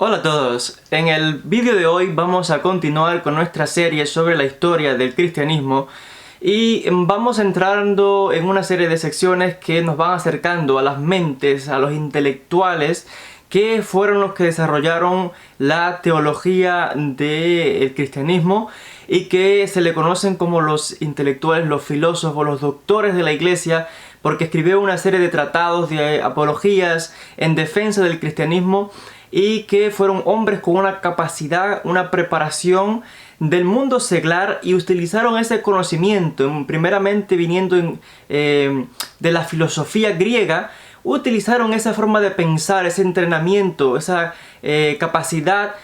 Hola a todos, en el vídeo de hoy vamos a continuar con nuestra serie sobre la historia del cristianismo y vamos entrando en una serie de secciones que nos van acercando a las mentes, a los intelectuales que fueron los que desarrollaron la teología del cristianismo y que se le conocen como los intelectuales, los filósofos, los doctores de la iglesia, porque escribió una serie de tratados, de apologías en defensa del cristianismo y que fueron hombres con una capacidad, una preparación del mundo seglar y utilizaron ese conocimiento, primeramente viniendo de la filosofía griega. Utilizaron esa forma de pensar, ese entrenamiento, esa capacidad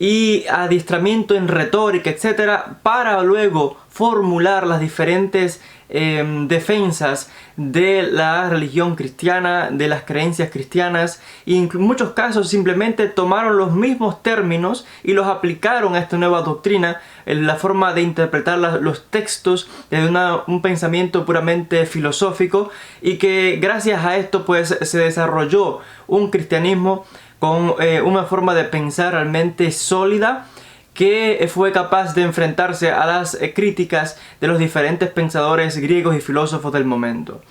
y adiestramiento en retórica, etcétera, para luego formular las diferentes defensas de la religión cristiana, de las creencias cristianas, y en muchos casos simplemente tomaron los mismos términos y los aplicaron a esta nueva doctrina, en la forma de interpretar los textos desde un pensamiento puramente filosófico, y que gracias a esto pues se desarrolló un cristianismo con una forma de pensar realmente sólida, que fue capaz de enfrentarse a las críticas de los diferentes pensadores griegos y filósofos del momento.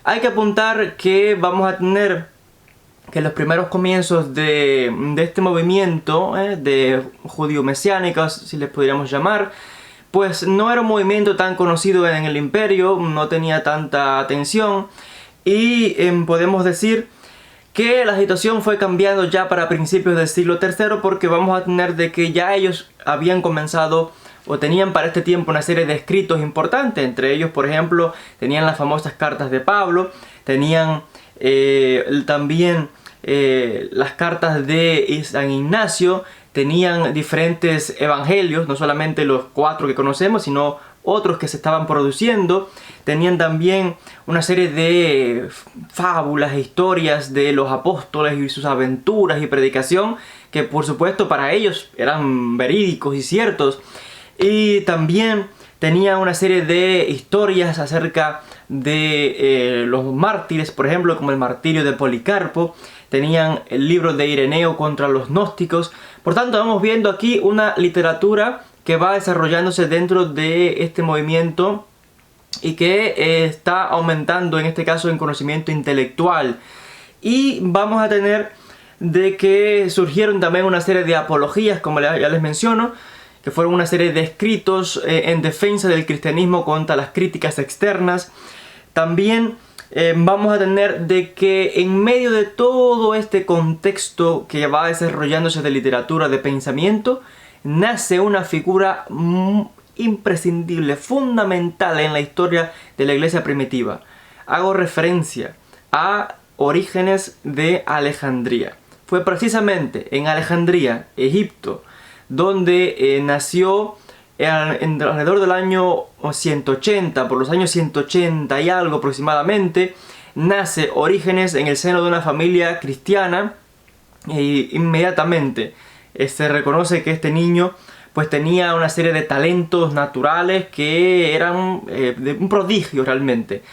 Hay que apuntar que vamos a tener que los primeros comienzos de este movimiento de judío-mesiánicos, si les podríamos llamar, pues no era un movimiento tan conocido en el imperio, no tenía tanta atención, y podemos decir que la situación fue cambiando ya para principios del siglo III, porque vamos a tener de que ya ellos habían comenzado o tenían para este tiempo una serie de escritos importantes. Entre ellos, por ejemplo, tenían las famosas cartas de Pablo, tenían también las cartas de San Ignacio, tenían diferentes evangelios, no solamente los 4 que conocemos, sino otros que se estaban produciendo. Tenían también una serie de fábulas e historias de los apóstoles y sus aventuras y predicación, que por supuesto para ellos eran verídicos y ciertos. Y también tenía una serie de historias acerca de los mártires, por ejemplo, como el martirio de Policarpo. Tenían el libro de Ireneo contra los gnósticos. Por tanto, vamos viendo aquí una literatura que va desarrollándose dentro de este movimiento y que está aumentando en este caso en conocimiento intelectual. Y vamos a tener de que surgieron también una serie de apologías, como ya les menciono, que fueron una serie de escritos en defensa del cristianismo contra las críticas externas. También vamos a tener de que en medio de todo este contexto que va desarrollándose de literatura, de pensamiento, nace una figura imprescindible, fundamental en la historia de la iglesia primitiva. Hago referencia a Orígenes de Alejandría. Fue precisamente en Alejandría, Egipto, donde nació alrededor del año 180, por los años 180 y algo aproximadamente, nace Orígenes en el seno de una familia cristiana, e inmediatamente se reconoce que este niño pues tenía una serie de talentos naturales que eran de un prodigio realmente.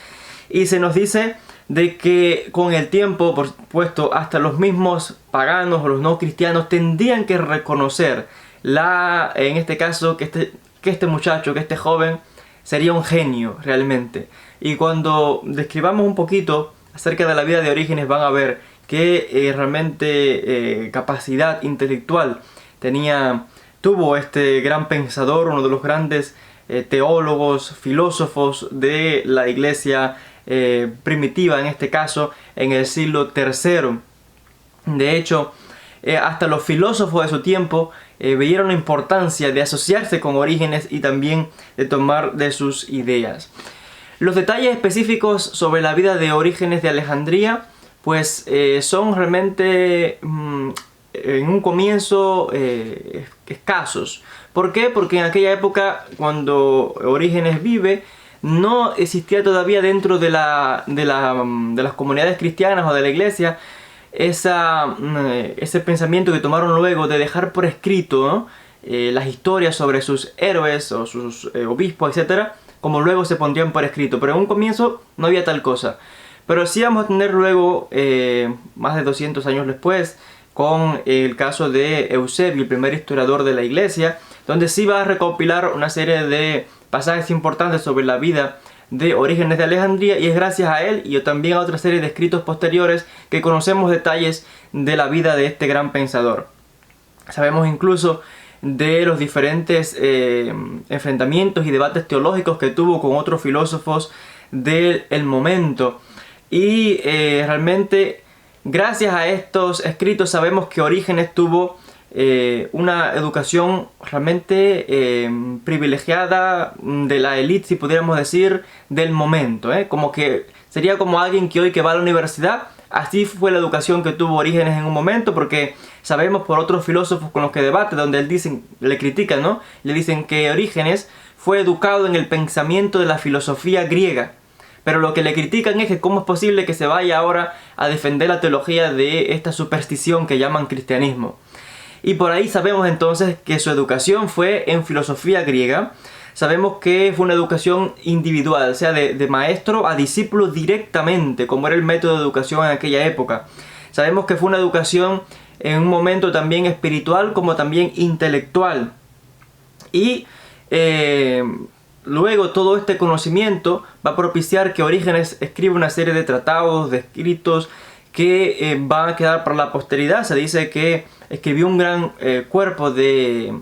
Y se nos dice de que con el tiempo, por supuesto, hasta los mismos paganos o los no cristianos tendrían que reconocer en este caso, que este muchacho, que este joven sería un genio realmente. Y cuando describamos un poquito acerca de la vida de Orígenes, van a ver que realmente capacidad intelectual tuvo este gran pensador, uno de los grandes teólogos, filósofos de la iglesia primitiva, en este caso en el siglo III. De hecho, hasta los filósofos de su tiempo veyeron la importancia de asociarse con Orígenes y también de tomar de sus ideas. Los detalles específicos sobre la vida de Orígenes de Alejandría pues son realmente en un comienzo escasos. ¿Por qué? Porque en aquella época, cuando Orígenes vive, no existía todavía dentro de las comunidades cristianas o de la iglesia ese pensamiento que tomaron luego de dejar por escrito, ¿no? Las historias sobre sus héroes o sus obispos, etcétera, como luego se pondrían por escrito. Pero en un comienzo no había tal cosa. Pero sí vamos a tener luego, más de 200 años después, con el caso de Eusebio, el primer historiador de la iglesia, donde sí va a recopilar una serie de pasajes importantes sobre la vida de Orígenes de Alejandría, y es gracias a él y también a otra serie de escritos posteriores que conocemos detalles de la vida de este gran pensador. Sabemos incluso de los diferentes enfrentamientos y debates teológicos que tuvo con otros filósofos del momento, y realmente gracias a estos escritos sabemos que Orígenes tuvo una educación realmente privilegiada de la élite, si pudiéramos decir, del momento, como que sería como alguien que hoy que va a la universidad. Así fue la educación que tuvo Orígenes en un momento, porque sabemos por otros filósofos con los que debate, donde le critican, ¿no? Le dicen que Orígenes fue educado en el pensamiento de la filosofía griega. Pero lo que le critican es que cómo es posible que se vaya ahora a defender la teología de esta superstición que llaman cristianismo. Y por ahí sabemos entonces que su educación fue en filosofía griega. Sabemos que fue una educación individual, o sea, de maestro a discípulo directamente, como era el método de educación en aquella época. Sabemos que fue una educación en un momento también espiritual como también intelectual. Y luego todo este conocimiento va a propiciar que Orígenes escriba una serie de tratados, de escritos que van a quedar para la posteridad. Se dice que escribió un gran cuerpo de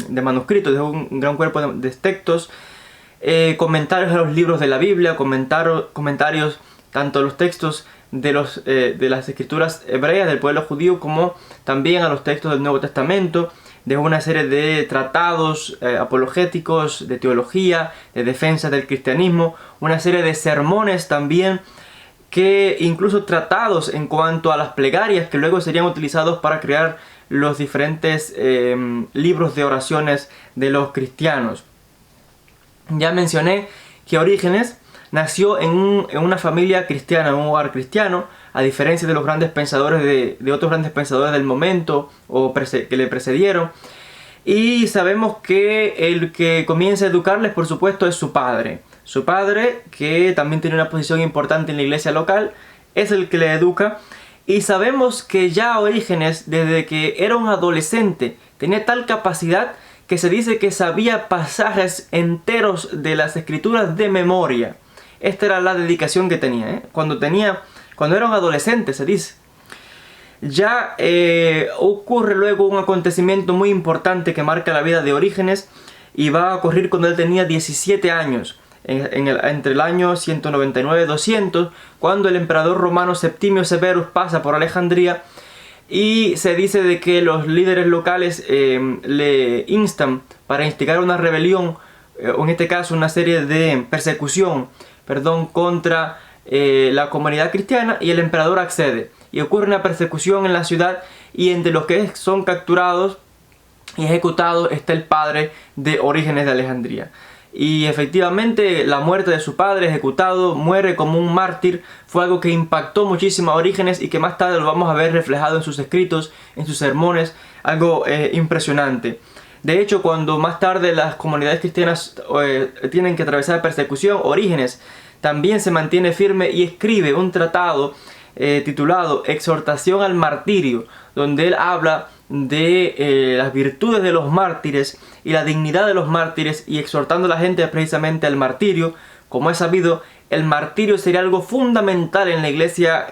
manuscritos, un gran cuerpo de textos, comentarios a los libros de la Biblia, comentarios tanto a los textos de las escrituras hebreas del pueblo judío como también a los textos del Nuevo Testamento. Dejó una serie de tratados apologéticos, de teología, de defensa del cristianismo, una serie de sermones también, que incluso tratados en cuanto a las plegarias que luego serían utilizados para crear los diferentes libros de oraciones de los cristianos. Ya mencioné que Orígenes nació en una familia cristiana, en un hogar cristiano, a diferencia de los grandes pensadores de otros grandes pensadores del momento o que le precedieron. Y sabemos que el que comienza a educarles, por supuesto, es su padre. Su padre, que también tiene una posición importante en la iglesia local, es el que le educa. Y sabemos que ya Orígenes, desde que era un adolescente, tenía tal capacidad que se dice que sabía pasajes enteros de las escrituras de memoria. Esta era la dedicación que tenía, cuando era un adolescente, se dice. Ya ocurre luego un acontecimiento muy importante que marca la vida de Orígenes, y va a ocurrir cuando él tenía 17 años, entre el año 199 y 200, cuando el emperador romano Septimio Severus pasa por Alejandría, y se dice de que los líderes locales le instan para instigar una rebelión, o en este caso una serie de persecución, contra la comunidad cristiana, y el emperador accede. Y ocurre una persecución en la ciudad, y entre los que son capturados y ejecutados está el padre de Orígenes de Alejandría. Y efectivamente la muerte de su padre ejecutado, muere como un mártir, fue algo que impactó muchísimo a Orígenes y que más tarde lo vamos a ver reflejado en sus escritos, en sus sermones, algo impresionante. De hecho, cuando más tarde las comunidades cristianas tienen que atravesar persecución, Orígenes también se mantiene firme y escribe un tratado titulado Exhortación al Martirio, donde él habla de las virtudes de los mártires y la dignidad de los mártires, y exhortando a la gente precisamente al martirio. Como es sabido, el martirio sería algo fundamental en la iglesia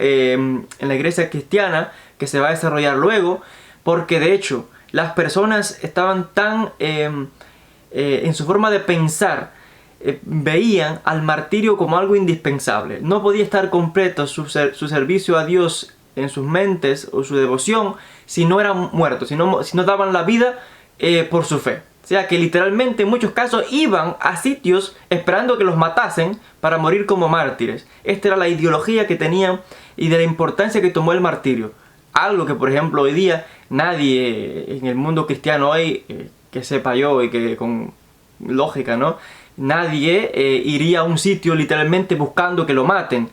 cristiana que se va a desarrollar luego, porque de hecho las personas estaban tan en su forma de pensar, veían al martirio como algo indispensable. No podía estar completo su servicio a Dios en sus mentes o su devoción si no eran muertos, si no daban la vida por su fe. O sea que literalmente en muchos casos iban a sitios esperando que los matasen para morir como mártires. Esta era la ideología que tenían y de la importancia que tomó el martirio. Algo que por ejemplo hoy día nadie en el mundo cristiano hoy, que sepa yo y que con lógica, ¿no? Nadie iría a un sitio literalmente buscando que lo maten.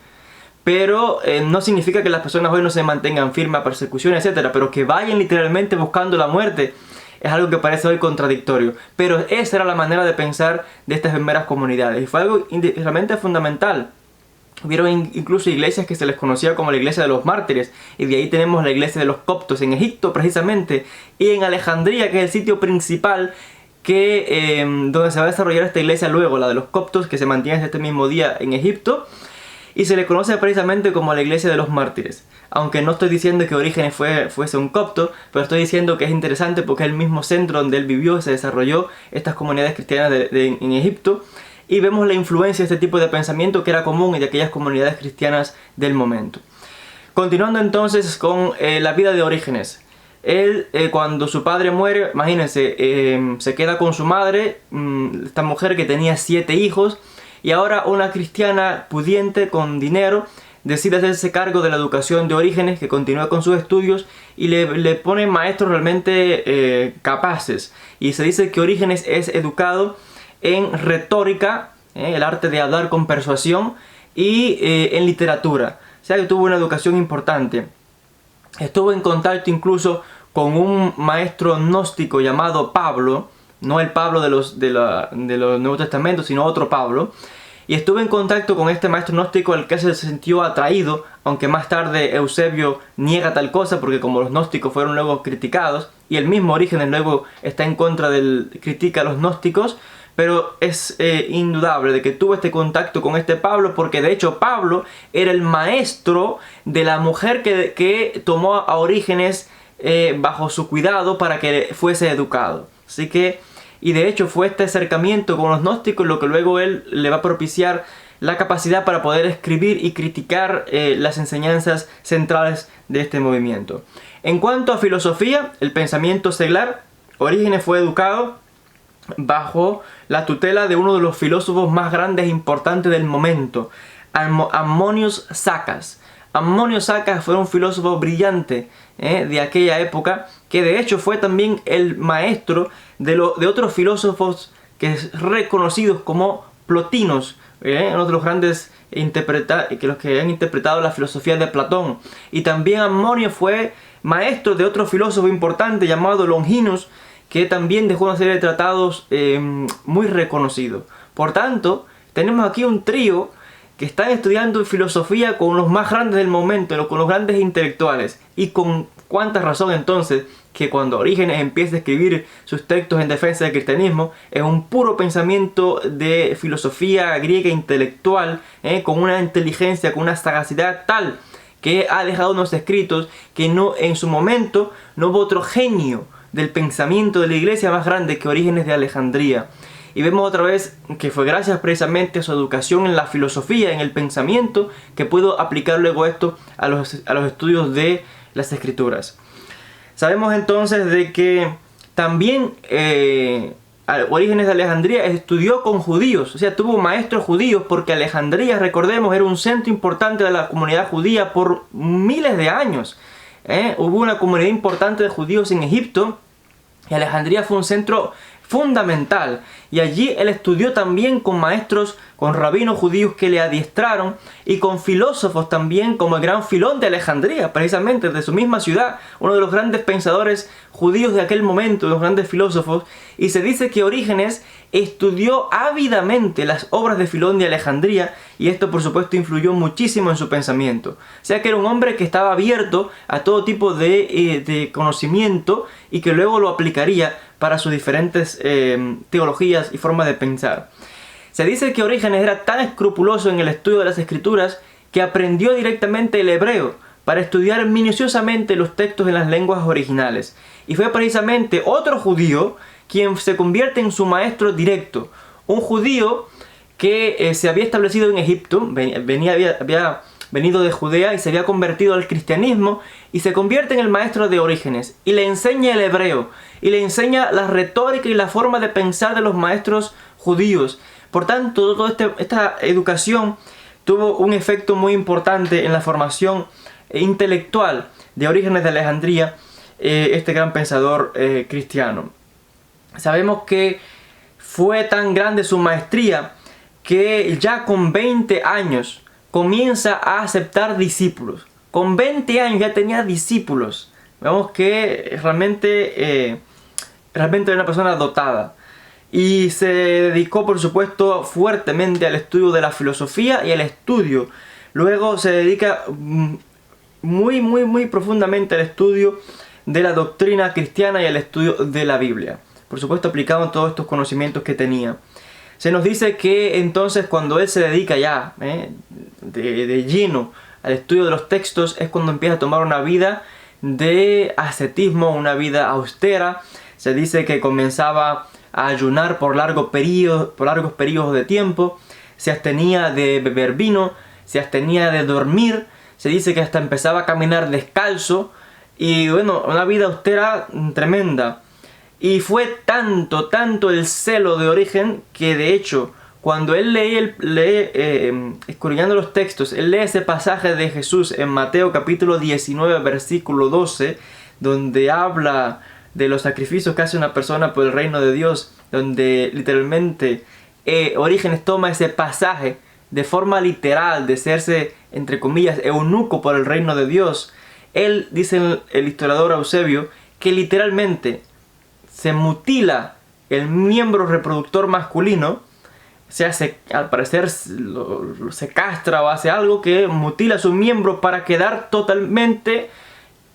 Pero no significa que las personas hoy no se mantengan firmes a persecución, etc. Pero que vayan literalmente buscando la muerte es algo que parece hoy contradictorio. Pero esa era la manera de pensar de estas primeras comunidades. Y fue algo realmente fundamental. Hubieron incluso iglesias que se les conocía como la iglesia de los mártires, y de ahí tenemos la iglesia de los coptos en Egipto precisamente, y en Alejandría, que es el sitio principal donde se va a desarrollar esta iglesia luego, la de los coptos, que se mantiene hasta este mismo día en Egipto, y se le conoce precisamente como la iglesia de los mártires. Aunque no estoy diciendo que Orígenes fuese un copto, pero estoy diciendo que es interesante porque es el mismo centro donde él vivió y se desarrolló estas comunidades cristianas en Egipto. Y vemos la influencia de este tipo de pensamiento que era común en aquellas comunidades cristianas del momento. Continuando entonces con la vida de Orígenes. Él, cuando su padre muere, imagínense, se queda con su madre, esta mujer que tenía 7 hijos, y ahora una cristiana pudiente con dinero decide hacerse cargo de la educación de Orígenes, que continúa con sus estudios y le pone maestros realmente capaces. Y se dice que Orígenes es educado en retórica, el arte de hablar con persuasión, y en literatura. O sea que tuvo una educación importante. Estuvo en contacto incluso con un maestro gnóstico llamado Pablo, no el Pablo de los Nuevos Testamentos, sino otro Pablo. Y estuvo en contacto con este maestro gnóstico al que se sintió atraído, aunque más tarde Eusebio niega tal cosa, porque como los gnósticos fueron luego criticados, y el mismo Orígenes luego está en contra critica a los gnósticos, pero es indudable de que tuvo este contacto con este Pablo, porque de hecho Pablo era el maestro de la mujer que tomó a Orígenes bajo su cuidado para que fuese educado. Así que, y de hecho fue este acercamiento con los gnósticos lo que luego él le va a propiciar la capacidad para poder escribir y criticar las enseñanzas centrales de este movimiento. En cuanto a filosofía, el pensamiento seglar, Orígenes fue educado bajo la tutela de uno de los filósofos más grandes e importantes del momento, Ammonius Saccas. Ammonius Saccas fue un filósofo brillante de aquella época, que de hecho fue también el maestro de otros filósofos reconocidos como plotinos, uno de los grandes los que han interpretado la filosofía de Platón. Y también Ammonio fue maestro de otro filósofo importante llamado Longinus, que también dejó una serie de tratados muy reconocidos. Por tanto, tenemos aquí un trío que están estudiando filosofía con los más grandes del momento, con los grandes intelectuales. Y con cuánta razón entonces que cuando Orígenes empieza a escribir sus textos en defensa del cristianismo, es un puro pensamiento de filosofía griega intelectual, con una inteligencia, con una sagacidad tal que ha dejado unos escritos que no, en su momento no hubo otro genio del pensamiento de la iglesia más grande que Orígenes de Alejandría. Y vemos otra vez que fue gracias precisamente a su educación en la filosofía, en el pensamiento, que pudo aplicar luego esto a los estudios de las escrituras. Sabemos entonces de que también Orígenes de Alejandría estudió con judíos, o sea, tuvo maestros judíos, porque Alejandría, recordemos, era un centro importante de la comunidad judía por miles de años. Hubo una comunidad importante de judíos en Egipto, y Alejandría fue un centro fundamental, y allí él estudió también con maestros, con rabinos judíos que le adiestraron, y con filósofos también, como el gran Filón de Alejandría, precisamente de su misma ciudad, uno de los grandes pensadores judíos de aquel momento, de los grandes filósofos. Y se dice que Orígenes estudió ávidamente las obras de Filón de Alejandría, y esto por supuesto influyó muchísimo en su pensamiento. O sea que era un hombre que estaba abierto a todo tipo de conocimiento, y que luego lo aplicaría para sus diferentes teologías y formas de pensar. Se dice que Orígenes era tan escrupuloso en el estudio de las escrituras que aprendió directamente el hebreo para estudiar minuciosamente los textos en las lenguas originales. Y fue precisamente otro judío quien se convierte en su maestro directo. Un judío que se había establecido en Egipto, había venido de Judea y se había convertido al cristianismo, y se convierte en el maestro de Orígenes y le enseña el hebreo y le enseña la retórica y la forma de pensar de los maestros judíos. Por tanto, toda esta educación tuvo un efecto muy importante en la formación intelectual de Orígenes de Alejandría, este gran pensador cristiano. Sabemos que fue tan grande su maestría que ya con 20 años comienza a aceptar discípulos. Con 20 años ya tenía discípulos. Vemos que realmente era una persona dotada. y se dedicó por supuesto fuertemente al estudio de la filosofía y al estudio. Luego se dedica muy profundamente al estudio de la doctrina cristiana y al estudio de la Biblia. Por supuesto aplicando todos estos conocimientos que tenía. Se nos dice que entonces cuando él se dedica ya de lleno al estudio de los textos es cuando empieza a tomar una vida de ascetismo, una vida austera. Se dice que comenzaba a ayunar por largos periodos de tiempo, se abstenía de beber vino, se abstenía de dormir, se dice que hasta empezaba a caminar descalzo y bueno, una vida austera tremenda. Y fue tanto el celo de Origen que de hecho cuando él escudriñando los textos, él lee ese pasaje de Jesús en Mateo capítulo 19 versículo 12, donde habla de los sacrificios que hace una persona por el reino de Dios, donde literalmente Orígenes toma ese pasaje de forma literal de serse, entre comillas, eunuco por el reino de Dios. Él, dice el historiador Eusebio, que literalmente se mutila el miembro reproductor masculino, se hace, al parecer se castra o hace algo que mutila su miembro para quedar totalmente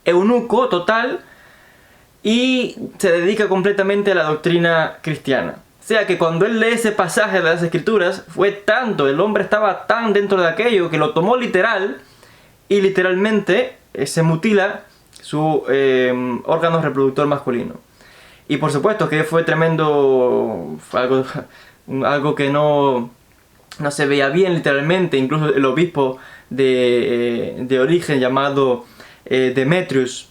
eunuco, total, y se dedica completamente a la doctrina cristiana. O sea que cuando él lee ese pasaje de las escrituras, fue tanto, el hombre estaba tan dentro de aquello que lo tomó literal y literalmente se mutila su órgano reproductor masculino. Y por supuesto que fue tremendo, fue algo que no se veía bien literalmente. Incluso el obispo de Origen llamado Demetrius,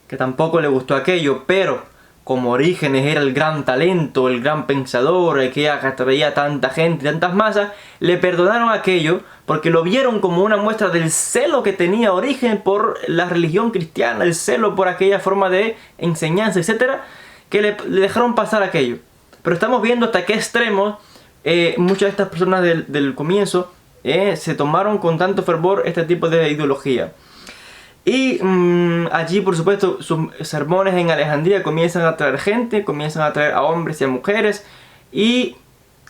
que tampoco le gustó aquello, pero como Orígenes era el gran talento, el gran pensador, el que atraía tanta gente, tantas masas, le perdonaron aquello porque lo vieron como una muestra del celo que tenía Orígenes por la religión cristiana, el celo por aquella forma de enseñanza, etcétera, que le dejaron pasar aquello. Pero estamos viendo hasta qué extremos muchas de estas personas del comienzo se tomaron con tanto fervor este tipo de ideología. Y allí, por supuesto, sus sermones en Alejandría comienzan a atraer gente, comienzan a atraer a hombres y a mujeres. Y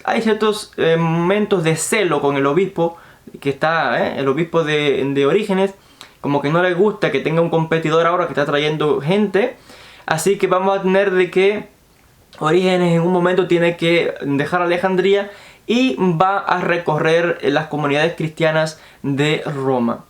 hay ciertos momentos de celo con el obispo, que está, el obispo de Orígenes, como que no le gusta que tenga un competidor ahora que está trayendo gente. Así que vamos a tener de que Orígenes en un momento tiene que dejar Alejandría y va a recorrer las comunidades cristianas de Roma.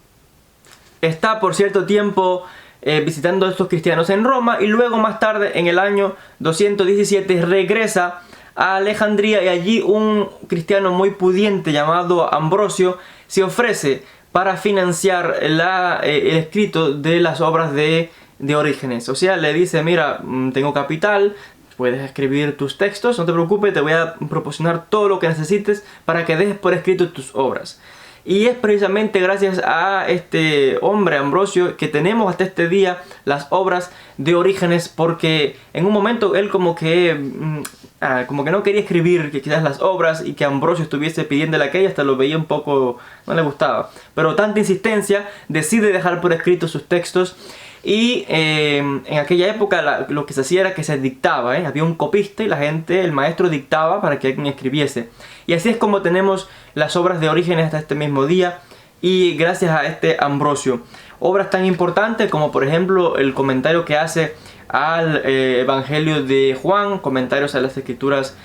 Está por cierto tiempo visitando a estos cristianos en Roma y luego más tarde en el año 217 regresa a Alejandría y allí un cristiano muy pudiente llamado Ambrosio se ofrece para financiar el escrito de las obras de Orígenes. O sea, le dice, mira, tengo capital, puedes escribir tus textos, no te preocupes, te voy a proporcionar todo lo que necesites para que dejes por escrito tus obras. Y es precisamente gracias a este hombre, Ambrosio, que tenemos hasta este día las obras de Orígenes, porque en un momento él como que no quería escribir que quizás las obras y que Ambrosio estuviese pidiéndole aquello, hasta lo veía un poco, no le gustaba. Pero tanta insistencia, decide dejar por escrito sus textos. Y en aquella época lo que se hacía era que se dictaba, había un copista y el maestro dictaba para que alguien escribiese. Y así es como tenemos las obras de Orígenes hasta este mismo día y gracias a este Ambrosio. Obras tan importantes como por ejemplo el comentario que hace al Evangelio de Juan, comentarios a las escrituras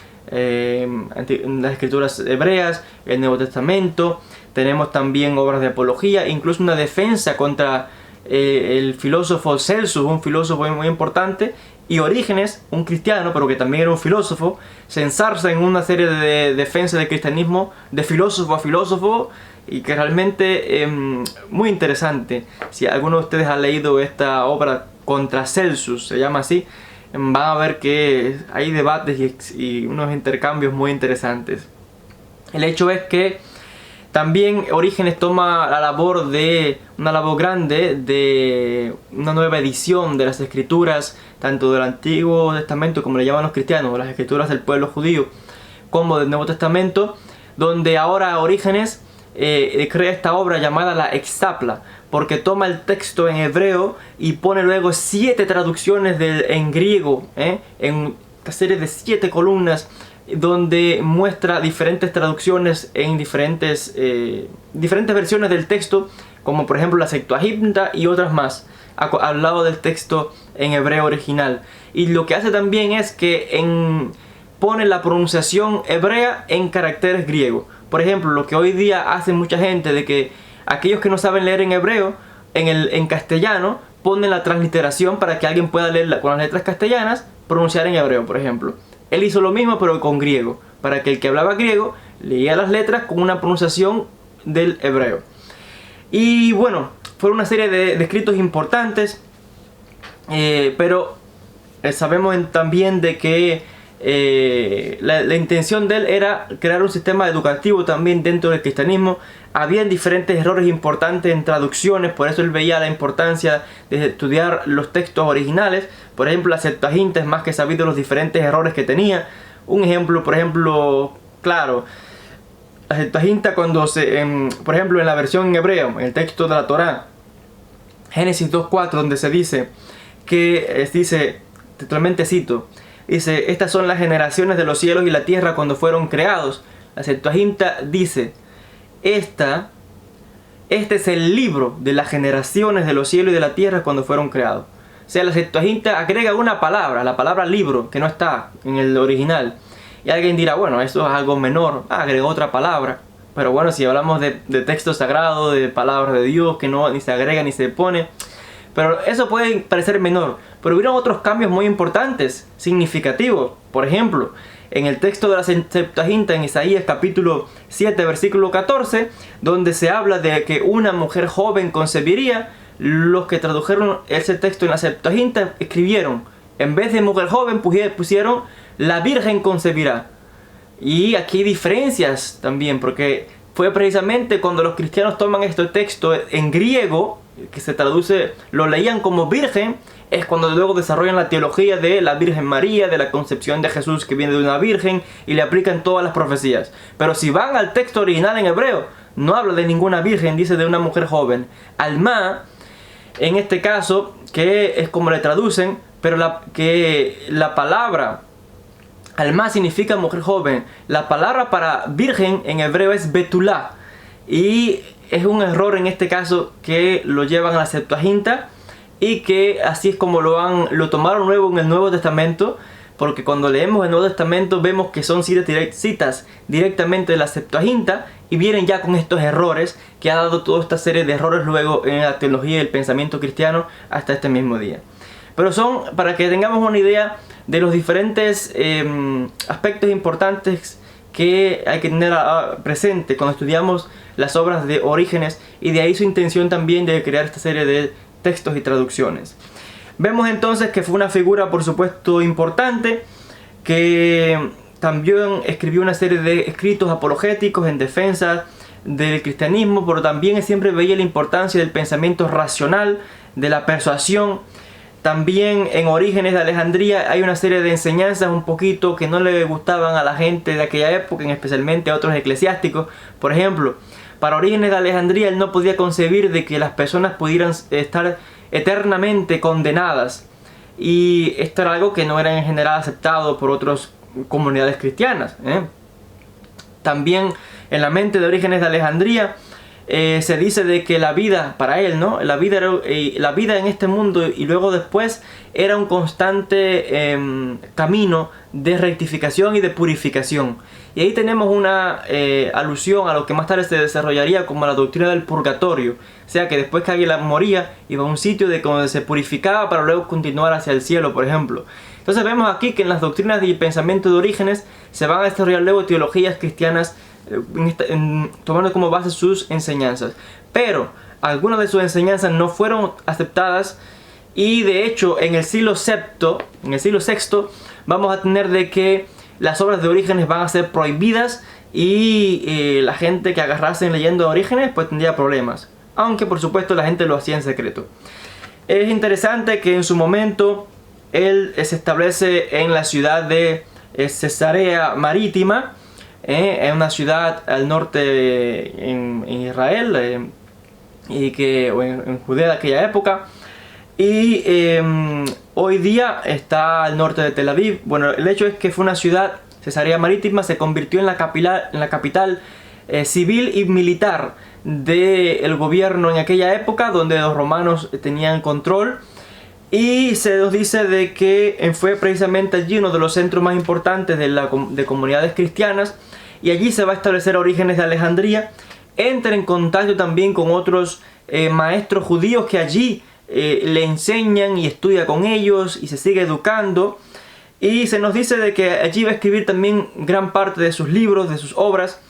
hebreas, el Nuevo Testamento. Tenemos también obras de apología, incluso una defensa contra el filósofo Celsus, un filósofo muy importante, y Orígenes, un cristiano pero que también era un filósofo, se ensarza en una serie de defensa del cristianismo de filósofo a filósofo y que realmente muy interesante. Si alguno de ustedes ha leído esta obra contra Celsus, se llama así, van a ver que hay debates y unos intercambios muy interesantes. El hecho es que también Orígenes toma una labor grande de una nueva edición de las escrituras, tanto del Antiguo Testamento, como le llaman los cristianos, las escrituras del pueblo judío, como del Nuevo Testamento, donde ahora Orígenes crea esta obra llamada la Hexapla, porque toma el texto en hebreo y pone luego 7 traducciones en griego, esta serie de 7 columnas donde muestra diferentes traducciones en diferentes versiones del texto, como por ejemplo la Septuaginta y otras más, al lado del texto en hebreo original. Y lo que hace también es que pone la pronunciación hebrea en caracteres griegos. Por ejemplo, lo que hoy día hace mucha gente, de que aquellos que no saben leer en hebreo, en castellano, ponen la transliteración para que alguien pueda leer con las letras castellanas, pronunciar en hebreo, por ejemplo. Él hizo lo mismo pero con griego, para que el que hablaba griego leía las letras con una pronunciación del hebreo. Y bueno, fue una serie de escritos importantes, pero sabemos también de que la intención de él era crear un sistema educativo también dentro del cristianismo. Habían diferentes errores importantes en traducciones, por eso él veía la importancia de estudiar los textos originales. Por ejemplo, la Septuaginta es más que sabido los diferentes errores que tenía. Un ejemplo, por ejemplo, claro, la Septuaginta por ejemplo, en la versión en hebreo, en el texto de la Torá, Génesis 2.4, donde se dice dice, totalmente cito, dice: estas son las generaciones de los cielos y la tierra cuando fueron creados. La Septuaginta dice: este es el libro de las generaciones de los cielos y de la tierra cuando fueron creados. O sea, la Septuaginta agrega una palabra, la palabra libro, que no está en el original. Y alguien dirá, bueno, eso es algo menor, agregó otra palabra. Pero bueno, si hablamos de texto sagrado, de palabras de Dios, que no ni se agrega ni se pone, pero eso puede parecer menor. Pero hubieron otros cambios muy importantes, significativos. Por ejemplo, en el texto de la Septuaginta, en Isaías capítulo 7, versículo 14, donde se habla de que una mujer joven concebiría, los que tradujeron ese texto en la Septuaginta escribieron, en vez de mujer joven, pusieron la virgen concebirá. Y aquí hay diferencias también, porque fue precisamente cuando los cristianos toman este texto en griego, que se traduce, lo leían como virgen, es cuando luego desarrollan la teología de la Virgen María, de la concepción de Jesús que viene de una virgen, y le aplican todas las profecías. Pero si van al texto original en hebreo, no habla de ninguna virgen, dice de una mujer joven. Alma, en este caso, que es como le traducen, pero la palabra alma significa mujer joven. La palabra para virgen en hebreo es betulá, y es un error en este caso que lo llevan a la Septuaginta, y que así es como lo tomaron nuevo en el Nuevo Testamento, porque cuando leemos el Nuevo Testamento vemos que son citas directamente de la Septuaginta, y vienen ya con estos errores que ha dado toda esta serie de errores luego en la teología y el pensamiento cristiano hasta este mismo día. Pero son para que tengamos una idea de los diferentes aspectos importantes que hay que tener presente cuando estudiamos las obras de Orígenes, y de ahí su intención también de crear esta serie de textos y traducciones. Vemos entonces que fue una figura, por supuesto, importante, que también escribió una serie de escritos apologéticos en defensa del cristianismo, pero también siempre veía la importancia del pensamiento racional, de la persuasión. También en Orígenes de Alejandría hay una serie de enseñanzas un poquito que no le gustaban a la gente de aquella época, especialmente a otros eclesiásticos. Por ejemplo, para Orígenes de Alejandría él no podía concebir de que las personas pudieran estar eternamente condenadas, y esto era algo que no era en general aceptado por otras comunidades cristianas. También en la mente de Orígenes de Alejandría se dice de que la vida, para él, ¿no? La vida en este mundo y luego después era un constante camino de rectificación y de purificación. Y ahí tenemos una alusión a lo que más tarde se desarrollaría como la doctrina del purgatorio. O sea, que después que alguien moría, iba a un sitio donde se purificaba para luego continuar hacia el cielo, por ejemplo. Entonces vemos aquí que en las doctrinas y pensamiento de Orígenes se van a desarrollar luego teologías cristianas tomando como base sus enseñanzas. Pero algunas de sus enseñanzas no fueron aceptadas, y de hecho en el siglo VI vamos a tener de que las obras de Orígenes van a ser prohibidas, y la gente que agarrase leyendo Orígenes pues tendría problemas, aunque por supuesto la gente lo hacía en secreto. Es interesante que en su momento él se establece en la ciudad de Cesarea Marítima, en una ciudad al norte en Israel, o en Judea de aquella época, y Hoy día está al norte de Tel Aviv. Bueno, el hecho es que fue una ciudad, Cesarea Marítima, se convirtió en la capital civil y militar del gobierno en aquella época, donde los romanos tenían control. Y se nos dice de que fue precisamente allí uno de los centros más importantes de comunidades cristianas, y allí se va a establecer Orígenes de Alejandría. Entra en contacto también con otros maestros judíos que allí le enseñan y estudia con ellos y se sigue educando. Y se nos dice de que allí va a escribir también gran parte de sus libros, de sus obras,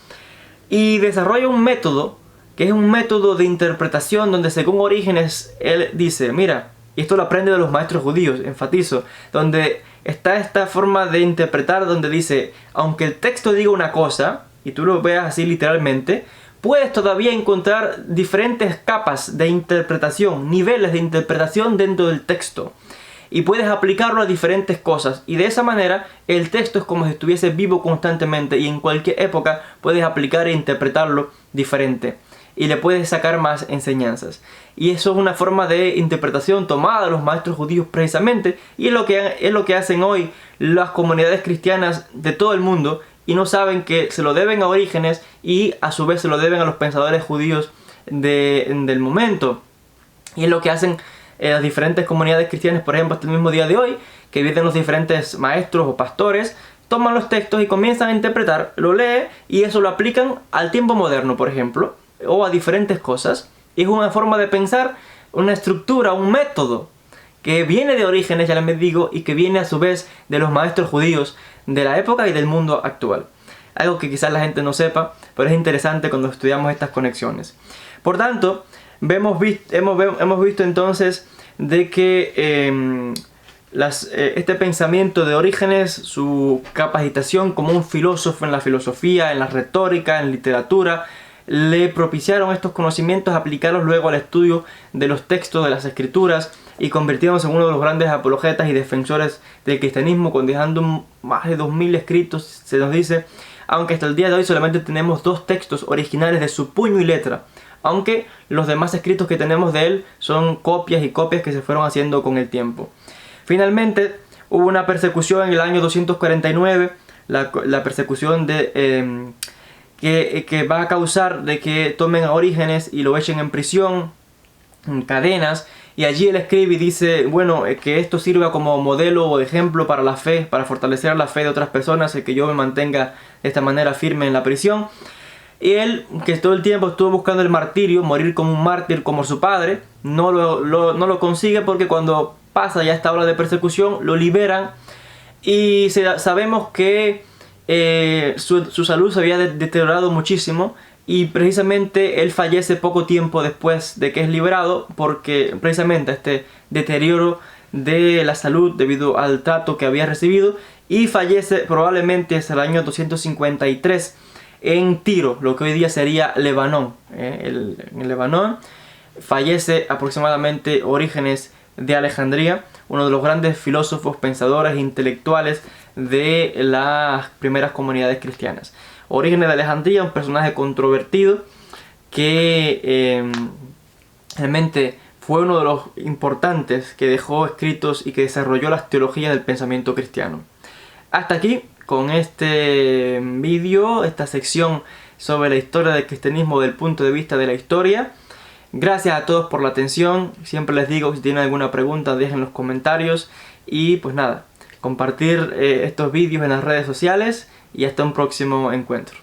y desarrolla un método que es un método de interpretación donde, según Orígenes, él dice, mira, y esto lo aprende de los maestros judíos, enfatizo, donde está esta forma de interpretar donde dice, aunque el texto diga una cosa, y tú lo veas así literalmente, puedes todavía encontrar diferentes capas de interpretación, niveles de interpretación dentro del texto. Y puedes aplicarlo a diferentes cosas. Y de esa manera, el texto es como si estuviese vivo constantemente y en cualquier época puedes aplicar e interpretarlo diferente. Y le puedes sacar más enseñanzas. Y eso es una forma de interpretación tomada de los maestros judíos precisamente. Y es lo que hacen hoy las comunidades cristianas de todo el mundo. Y no saben que se lo deben a Orígenes y a su vez se lo deben a los pensadores judíos del momento. Y es lo que hacen las diferentes comunidades cristianas, por ejemplo, hasta el mismo día de hoy, que vienen los diferentes maestros o pastores, toman los textos y comienzan a interpretar, lo leen y eso lo aplican al tiempo moderno, por ejemplo, o a diferentes cosas. Y es una forma de pensar, una estructura, un método que viene de Orígenes, ya les digo, y que viene a su vez de los maestros judíos de la época y del mundo actual. Algo que quizás la gente no sepa, pero es interesante cuando estudiamos estas conexiones. Por tanto, hemos visto entonces de que este pensamiento de Orígenes, su capacitación como un filósofo en la filosofía, en la retórica, en literatura, le propiciaron estos conocimientos, aplicarlos luego al estudio de los textos de las escrituras y convirtiéndose en uno de los grandes apologetas y defensores del cristianismo, dejando más de 2000 escritos, se nos dice, aunque hasta el día de hoy solamente tenemos 2 textos originales de su puño y letra, aunque los demás escritos que tenemos de él son copias y copias que se fueron haciendo con el tiempo. Finalmente hubo una persecución en el año 249, la persecución que va a causar de que tomen a Orígenes y lo echen en prisión, en cadenas, y allí él escribe y dice, bueno, que esto sirva como modelo o ejemplo para la fe, para fortalecer la fe de otras personas, el que yo me mantenga de esta manera firme en la prisión. Y él, que todo el tiempo estuvo buscando el martirio, morir como un mártir como su padre, no lo consigue porque cuando pasa ya esta hora de persecución, lo liberan y sabemos que su salud se había deteriorado muchísimo y precisamente él fallece poco tiempo después de que es liberado porque precisamente este deterioro de la salud debido al trato que había recibido, y fallece probablemente hasta el año 253 en Tiro, lo que hoy día sería Lebanón. En Lebanón fallece aproximadamente Orígenes de Alejandría, uno de los grandes filósofos, pensadores e intelectuales de las primeras comunidades cristianas. Orígenes de Alejandría, un personaje controvertido que realmente fue uno de los importantes que dejó escritos y que desarrolló las teologías del pensamiento cristiano. Hasta aquí con este vídeo, esta sección sobre la historia del cristianismo desde el punto de vista de la historia. Gracias a todos por la atención. Siempre les digo, si tienen alguna pregunta, dejen en los comentarios. Y pues nada, compartir estos vídeos en las redes sociales y hasta un próximo encuentro.